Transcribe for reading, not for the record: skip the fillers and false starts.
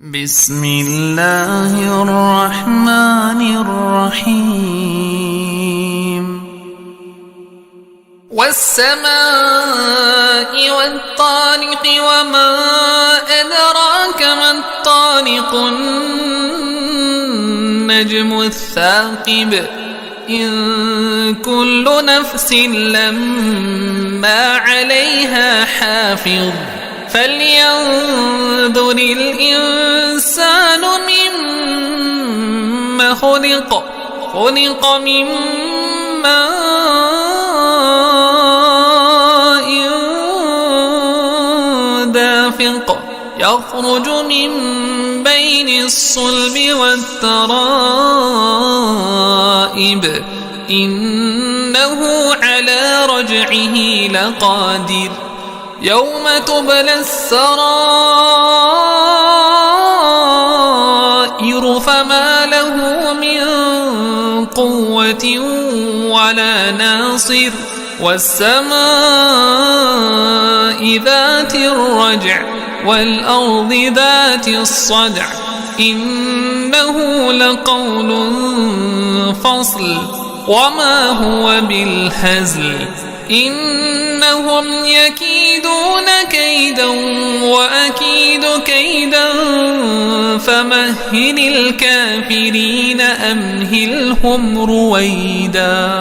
بسم الله الرحمن الرحيم والسماء والطارق وما أدراك ما الطارق النجم الثاقب إن كل نفس لما عليها حافظ فلينظر الإنسان مما خلق من ماء دافق يخرج من بين الصلب والترائب إنه على رجعه لقادر يوم تبلى السرائر فما له من قوة ولا ناصر والسماء ذات الرجع والأرض ذات الصدع إنه لقول فصل وما هو بالهزل إنهم يكيدون كيدا وأكيد كيدا فمهل الكافرين أمهلهم رويدا.